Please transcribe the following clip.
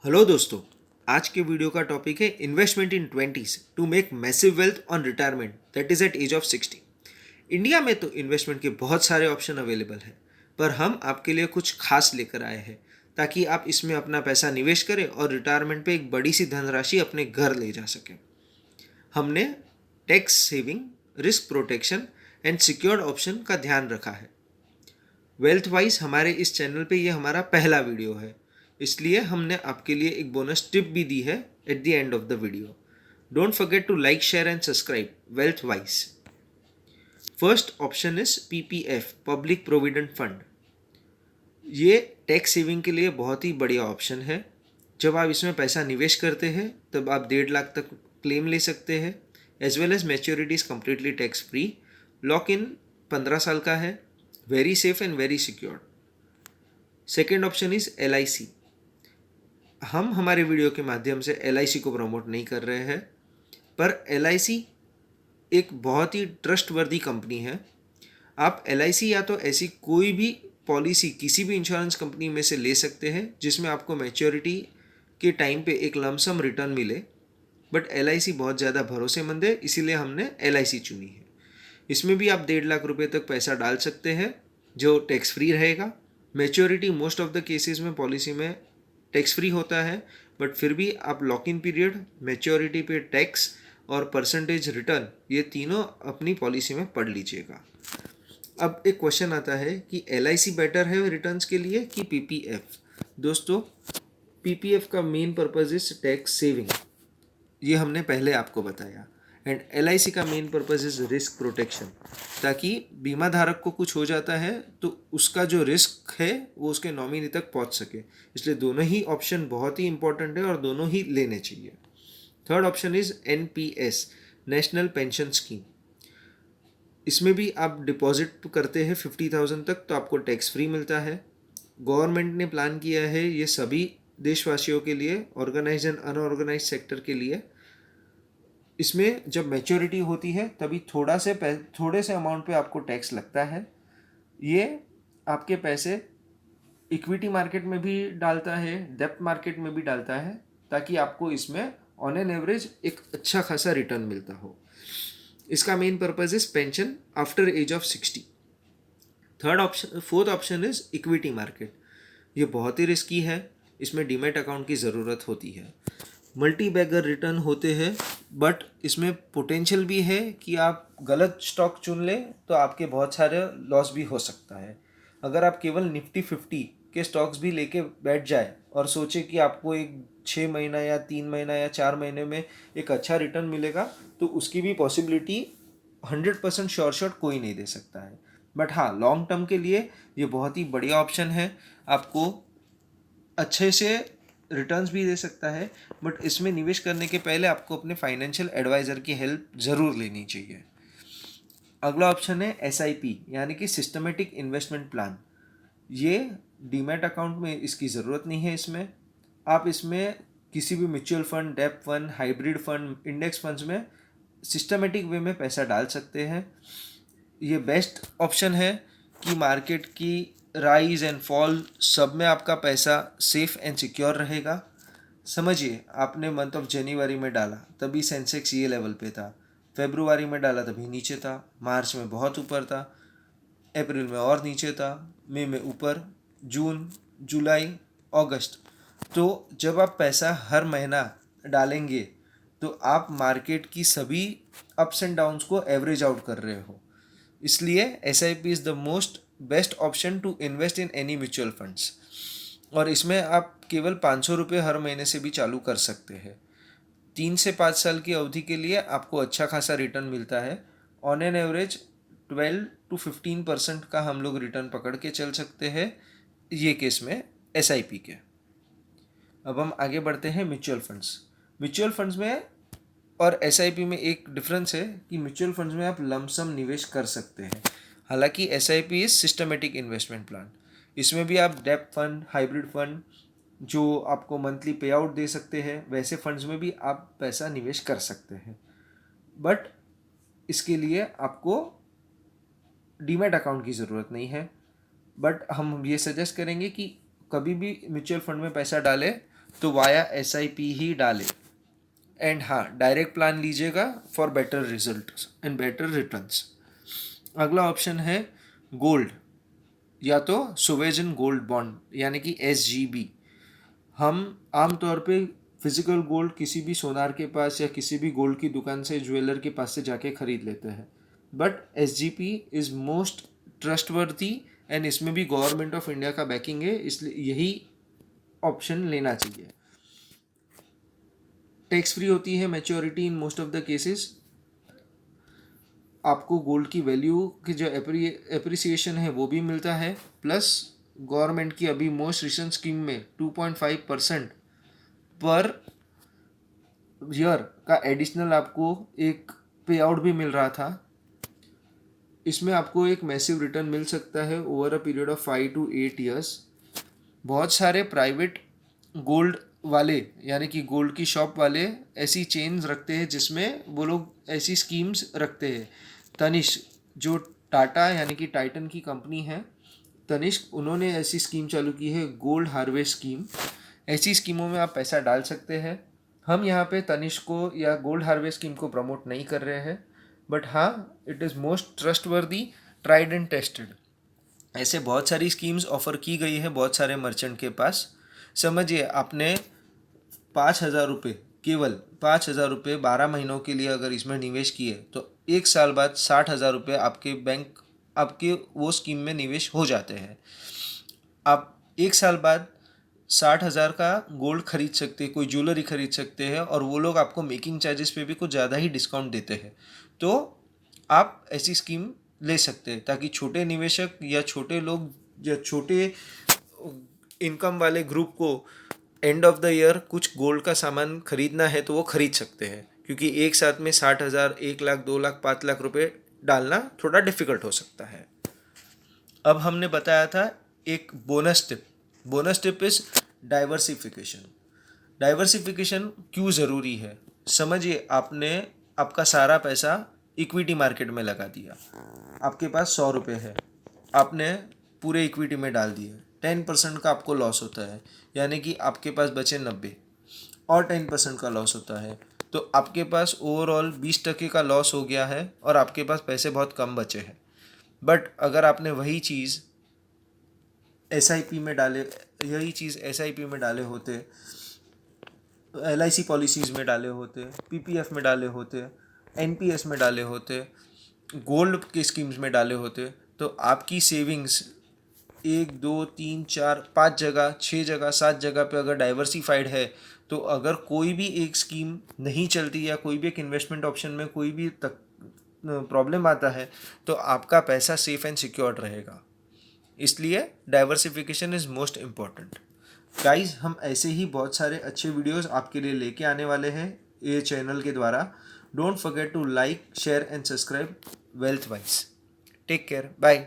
Hello दोस्तों। आज के वीडियो का टॉपिक है investment in twenties to make massive wealth on retirement that is at age of 60। India में तो इन्वेस्टमेंट के बहुत सारे ऑप्शन अवेलेबल हैं, पर हम आपके लिए कुछ खास लेकर आए हैं ताकि आप इसमें अपना पैसा निवेश करें और रिटायरमेंट पे एक बड़ी सी धनराशि अपने घर ले जा सकें। हमने tax saving, risk protection and secured option का ध्यान रखा है। वेल्थ वाइज हमारे इस चैनल पे ये हमारा पहला वीडियो है, इसलिए हमने आपके लिए एक बोनस टिप भी दी है at the end of the video. Don't forget to like, share and subscribe wealth wise. First option is PPF, public provident fund. ये टैक्स सेविंग के लिए बहुत ही बढ़िया ऑप्शन है। जब आप इसमें पैसा निवेश करते हैं तब आप 1.5 लाख तक क्लेम ले सकते हैं, as well as maturity is completely tax free. Lock in 15 साल का है, very safe and very secure. Second option is LIC। हम हमारे वीडियो के माध्यम से LIC को प्रमोट नहीं कर रहे हैं, पर LIC एक बहुत ही ट्रस्टवर्दी कंपनी है। आप LIC या तो ऐसी कोई भी पॉलिसी किसी भी इंश्योरेंस कंपनी में से ले सकते हैं जिसमें आपको मैच्योरिटी के टाइम पे एक लमसम रिटर्न मिले, बट LIC बहुत ज़्यादा भरोसेमंद है, इसीलिए हमने LIC चुनी है। इसमें भी आप 1.5 लाख रुपए तक पैसा डाल सकते हैं जो टैक्स फ्री रहेगा। Maturity most of the cases में पॉलिसी में टैक्स फ्री होता है, बट फिर भी आप लॉक इन पीरियड, मैच्योरिटी पे टैक्स और परसेंटेज रिटर्न, ये तीनों अपनी पॉलिसी में पढ़ लीजिएगा। अब एक क्वेश्चन आता है कि LIC बेटर है रिटर्न्स के लिए कि PPF। दोस्तों, PPF का main purpose is tax saving, ये हमने पहले आपको बताया। एंड LIC का main purpose is risk protection, ताकि बीमा धारक को कुछ हो जाता है तो उसका जो रिस्क है वो उसके नॉमिनी तक पहुंच सके। इसलिए दोनों ही ऑप्शन बहुत ही इंपॉर्टेंट है और दोनों ही लेने चाहिए। Third option is NPS, national pension scheme. इसमें भी आप डिपॉजिट करते हैं 50,000 तक तो आपको टैक्स फ्री मिलता है। गवर्नमेंट ने प्लान किया है ये सभी देशवासियों के लिए, ऑर्गेनाइज एंड अनऑर्गेनाइज सेक्टर के लिए। इसमें जब मैच्योरिटी होती है तभी थोड़े से अमाउंट पे आपको टैक्स लगता है। ये आपके पैसे इक्विटी मार्केट में भी डालता है, डेब्ट मार्केट में भी डालता है, ताकि आपको इसमें ऑन एन एवरेज एक अच्छा खासा रिटर्न मिलता हो। इसका main purpose is pension after age of 60। Fourth option is equity market. ये बहुत ही रिस्की है, इसमें डीमैट अकाउंट की ज़रूरत होती है। मल्टी बैगर रिटर्न होते हैं, बट इसमें पोटेंशियल भी है कि आप गलत स्टॉक चुन लें तो आपके बहुत सारे लॉस भी हो सकता है। अगर आप केवल निफ्टी 50 के स्टॉक्स भी लेके बैठ जाए और सोचे कि आपको एक 6 महीना या 3 महीना या 4 महीने में एक अच्छा रिटर्न मिलेगा, तो उसकी भी पॉसिबिलिटी 100% श्योर शॉट कोई नहीं दे सकता है। बट हाँ, लॉन्ग टर्म के लिए ये बहुत ही बढ़िया ऑप्शन है, आपको अच्छे से रिटर्न्स भी दे सकता है। बट इसमें निवेश करने के पहले आपको अपने फाइनेंशियल एडवाइज़र की हेल्प ज़रूर लेनी चाहिए। अगला ऑप्शन है SIP, यानी कि सिस्टमेटिक इन्वेस्टमेंट प्लान। ये डीमैट अकाउंट में इसकी ज़रूरत नहीं है। इसमें आप इसमें किसी भी mutual fund, debt fund, hybrid fund, index funds में सिस्टमेटिक वे में पैसा डाल सकते हैं। ये बेस्ट ऑप्शन है कि मार्केट की राइज एंड फॉल सब में आपका पैसा सेफ एंड सिक्योर रहेगा। समझिए, आपने मंथ ऑफ जनवरी में डाला तभी सेंसेक्स ये लेवल पे था, फेब्रुआरी में डाला तभी नीचे था, मार्च में बहुत ऊपर था, अप्रैल में और नीचे था, मई में ऊपर, जून, जुलाई, अगस्त। तो जब आप पैसा हर महीना डालेंगे तो आप मार्केट की सभी अप्स एंड डाउन्स को एवरेज आउट कर रहे हो। इसलिए SIP is the most best option to invest in any mutual funds. और इसमें आप केवल 500 रुपये हर महीने से भी चालू कर सकते हैं। 3 से 5 साल की अवधि के लिए आपको अच्छा खासा रिटर्न मिलता है। ऑन एन एवरेज 12 to 15% का हम लोग रिटर्न पकड़ के चल सकते हैं ये केस में SIP के। अब हम आगे बढ़ते हैं म्यूचुअल फंड्स। म्यूचुअल फंड्स में और SIP में एक डिफरेंस है कि म्यूचुअल फंड्स में आप लमसम निवेश कर सकते हैं, हालांकि SIP is systematic investment plan. इसमें भी आप डेप फंड, हाइब्रिड फंड जो आपको मंथली पे आउट दे सकते हैं, वैसे फंड्स में भी आप पैसा निवेश कर सकते हैं। बट इसके लिए आपको डीमैट अकाउंट की ज़रूरत नहीं है। बट हम ये सजेस्ट करेंगे कि कभी भी म्यूचुअल फंड में पैसा डालें तो वाया SIP ही डालें। एंड हाँ, डायरेक्ट प्लान लीजिएगा for better result and better returns. अगला ऑप्शन है गोल्ड, या तो सोवेजन गोल्ड बॉन्ड यानी कि SGB। हम आमतौर पे फिजिकल गोल्ड किसी भी सोनार के पास या किसी भी गोल्ड की दुकान से, ज्वेलर के पास से जाके खरीद लेते हैं, but SGP is most trustworthy and इसमें भी गवर्नमेंट ऑफ इंडिया का बैकिंग है, इसलिए यही ऑप्शन लेना चाहिए। टैक्स फ्री होती है maturity in most of the cases. आपको गोल्ड की वैल्यू की जो एप्रिसिएशन है वो भी मिलता है, प्लस गवर्नमेंट की अभी मोस्ट रिसेंट स्कीम में 2.5% पर ईयर का एडिशनल आपको एक पे आउट भी मिल रहा था। इसमें आपको एक मैसिव रिटर्न मिल सकता है over a period of 5 to 8 years. बहुत सारे प्राइवेट गोल्ड वाले यानी कि गोल्ड की शॉप वाले ऐसी चेन्स रखते हैं जिसमें वो लोग ऐसी स्कीम्स रखते हैं। तनिष्क, जो टाटा यानी कि टाइटन की कंपनी है, तनिष्क, उन्होंने ऐसी स्कीम चालू की है, गोल्ड हार्वेस्ट स्कीम। ऐसी स्कीमों में आप पैसा डाल सकते हैं। हम यहाँ पे तनिष्क को या गोल्ड हार्वेस्ट स्कीम को प्रमोट नहीं कर रहे हैं, बट हाँ, it is most trustworthy, tried and tested. ऐसे बहुत सारी स्कीम्स ऑफर की गई है बहुत सारे मर्चेंट के पास। समझिए, आपने 5,000 रुपये, केवल 5,000 रुपये 12 महीनों के लिए अगर इसमें निवेश किए तो 1 साल बाद 60,000 रुपये आपके बैंक, आपके वो स्कीम में निवेश हो जाते हैं। आप 1 साल बाद 60,000 का गोल्ड खरीद सकते हैं, कोई ज्वेलरी खरीद सकते हैं, और वो लोग आपको मेकिंग चार्जेस पे भी कुछ ज़्यादा ही डिस्काउंट देते हैं। तो आप ऐसी स्कीम ले सकते हैं ताकि छोटे निवेशक या छोटे लोग या छोटे इनकम वाले ग्रुप को एंड ऑफ द ईयर कुछ गोल्ड का सामान खरीदना है तो वो खरीद सकते हैं, क्योंकि एक साथ में 60,000, 1 लाख, 2 लाख, 5 लाख रुपए डालना थोड़ा डिफिकल्ट हो सकता है। अब हमने बताया था एक bonus tip. Bonus tip is diversification. Diversification क्यों ज़रूरी है? समझिए, आपने आपका सारा पैसा इक्विटी मार्केट में लगा दिया। आपके पास 100 रुपये है, आपने पूरे इक्विटी में डाल दिए। 10% का आपको लॉस होता है, यानी कि आपके पास बचे 90, और 10% का लॉस होता है, तो आपके पास ओवरऑल 20% का लॉस हो गया है और आपके पास पैसे बहुत कम बचे हैं। बट अगर आपने वही चीज़ SIP में डाले, यही चीज़ SIP में डाले होते, LIC पॉलिसीज़ में डाले होते, PPF में डाले होते, NPS में डाले होते, गोल्ड के स्कीम्स में डाले होते, तो आपकी सेविंग्स 1, 2, 3, 4, 5 जगह, 6 जगह, 7 जगह पे अगर डाइवर्सिफाइड है, तो अगर कोई भी एक स्कीम नहीं चलती या कोई भी एक इन्वेस्टमेंट ऑप्शन में कोई भी प्रॉब्लम आता है, तो आपका पैसा सेफ एंड सिक्योर्ड रहेगा। इसलिए diversification is most important. Guys, हम ऐसे ही बहुत सारे अच्छे वीडियोस आपके लिए लेके आने वाले हैं ये चैनल के द्वारा। Don't forget to like, share and subscribe wealth Wise. Take care, bye.